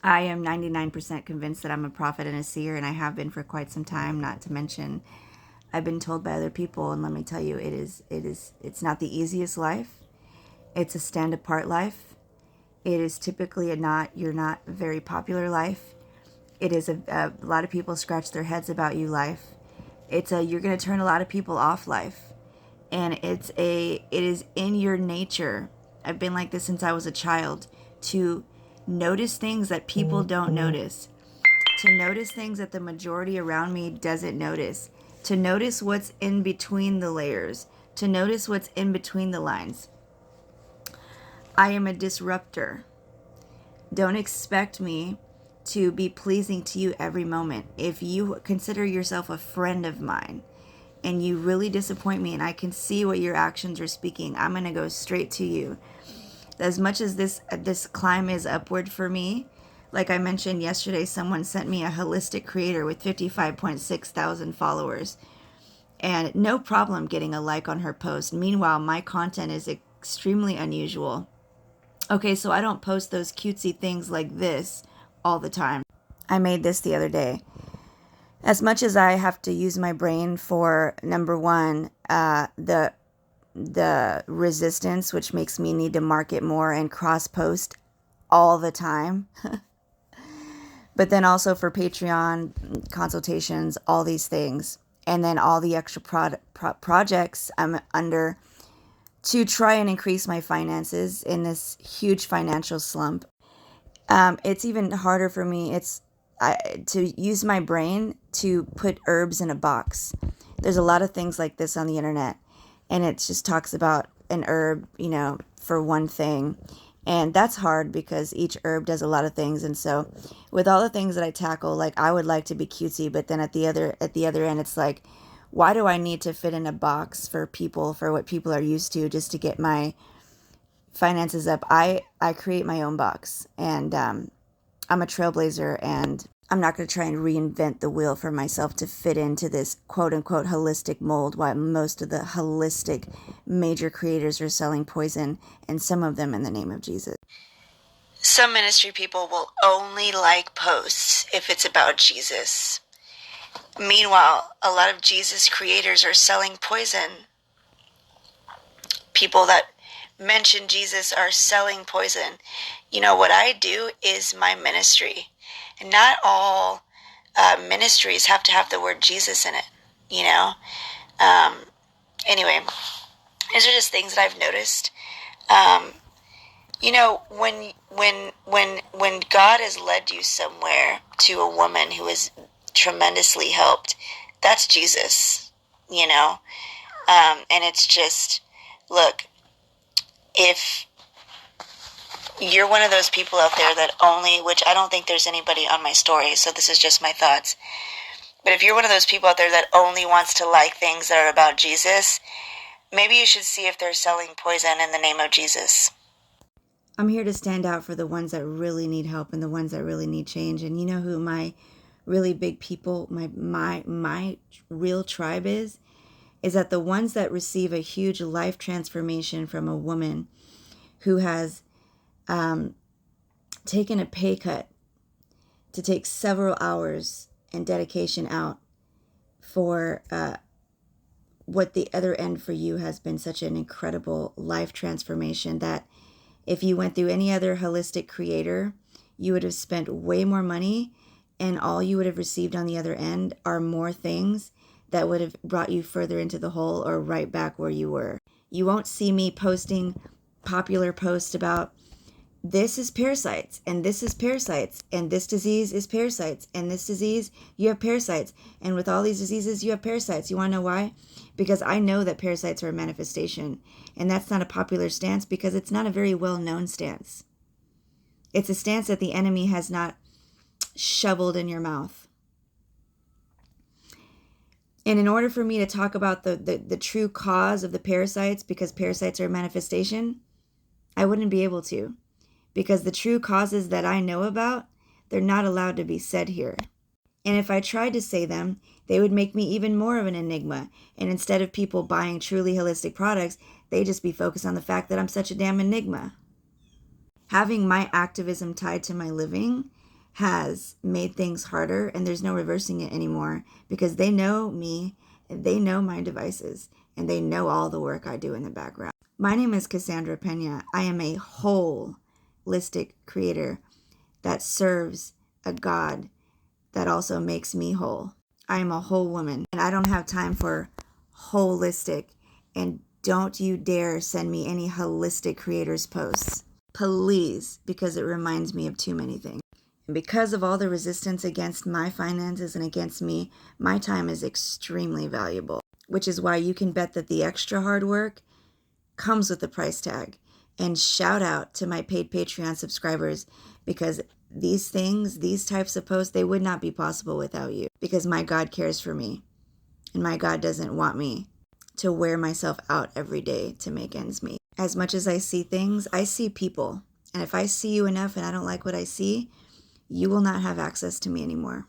I am 99% convinced that I'm a prophet and a seer, and I have been for quite some time, not to mention I've been told by other people, and let me tell you, it's not the easiest life. It's a stand apart life. It is typically you're not very popular life. It is a lot of people scratch their heads about you life. You're going to turn a lot of people off life. And it is in your nature. I've been like this since I was a child, to notice things that people don't notice, to notice things that the majority around me doesn't notice, to notice what's in between the layers, to notice what's in between the lines. I am a disruptor. Don't expect me to be pleasing to you every moment. If you consider yourself a friend of mine and you really disappoint me and I can see what your actions are speaking, I'm going to go straight to you. As much as this climb is upward for me, like I mentioned yesterday, someone sent me a holistic creator with 55.6 thousand followers, and no problem getting a like on her post. Meanwhile, my content is extremely unusual. Okay, so I don't post those cutesy things like this all the time. I made this the other day. As much as I have to use my brain for, number one, the resistance, which makes me need to market more and cross post all the time. But then also for Patreon consultations, all these things. And then all the extra projects I'm under to try and increase my finances in this huge financial slump. It's even harder for me. To use my brain to put herbs in a box. There's a lot of things like this on the internet, and it just talks about an herb, for one thing. And that's hard because each herb does a lot of things. And so with all the things that I tackle, like I would like to be cutesy, but then at the other end, it's like, why do I need to fit in a box for what people are used to just to get my finances up? I create my own box, and I'm a trailblazer, and I'm not going to try and reinvent the wheel for myself to fit into this quote unquote holistic mold, while most of the holistic major creators are selling poison, and some of them in the name of Jesus. Some ministry people will only like posts if it's about Jesus. Meanwhile, a lot of Jesus creators are selling poison. People that mention Jesus are selling poison. What I do is my ministry. And not all ministries have to have the word Jesus in it, Anyway, these are just things that I've noticed. When God has led you somewhere to a woman who is tremendously helped, that's Jesus, and it's just, look, if you're one of those people out there that which I don't think there's anybody on my story, so this is just my thoughts, but if you're one of those people out there that only wants to like things that are about Jesus, maybe you should see if they're selling poison in the name of Jesus. I'm here to stand out for the ones that really need help and the ones that really need change. And you know who my really big people, my real tribe is that the ones that receive a huge life transformation from a woman who has taken a pay cut to take several hours and dedication out for what the other end for you has been such an incredible life transformation that if you went through any other holistic creator, you would have spent way more money, and all you would have received on the other end are more things that would have brought you further into the hole or right back where you were. You won't see me posting popular posts about this is parasites, and this is parasites, and this disease is parasites, and this disease, you have parasites, and with all these diseases, you have parasites. You want to know why? Because I know that parasites are a manifestation, and that's not a popular stance because it's not a very well-known stance. It's a stance that the enemy has not shoveled in your mouth. And in order for me to talk about the true cause of the parasites, because parasites are a manifestation, I wouldn't be able to. Because the true causes that I know about, they're not allowed to be said here. And if I tried to say them, they would make me even more of an enigma. And instead of people buying truly holistic products, they'd just be focused on the fact that I'm such a damn enigma. Having my activism tied to my living has made things harder, and there's no reversing it anymore because they know me, they know my devices, and they know all the work I do in the background. My name is Casandra Pena. I am a holistic creator that serves a God that also makes me whole. I am a whole woman, and I don't have time for holistic. And don't you dare send me any holistic creators posts. Please, because it reminds me of too many things. And because of all the resistance against my finances and against me, my time is extremely valuable, which is why you can bet that the extra hard work comes with the price tag. And shout out to my paid Patreon subscribers, because these things, these types of posts, they would not be possible without you, because my God cares for me, and my God doesn't want me to wear myself out every day to make ends meet. As much as I see things, I see people. And if I see you enough and I don't like what I see, you will not have access to me anymore.